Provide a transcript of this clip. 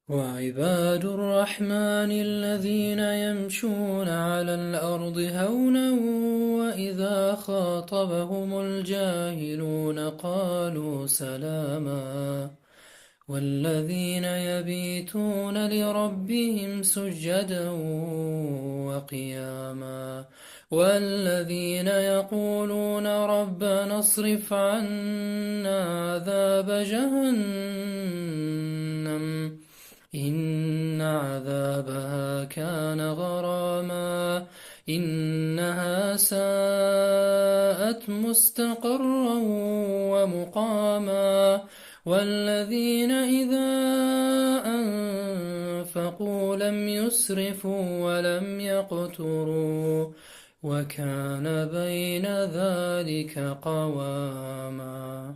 وعباد الرحمن الذين يمشون على الأرض هونا وإذا خاطبهم الجاهلون قالوا سلاما والذين يبيتون لربهم سجدا وقياما والذين يقولون ربنا اصرف عنا عذاب جهنم إن عذابها كان غراما إنها ساءت مستقرا ومقاما والذين إذا أنفقوا لم يسرفوا ولم يقتروا وكان بين ذلك قواما.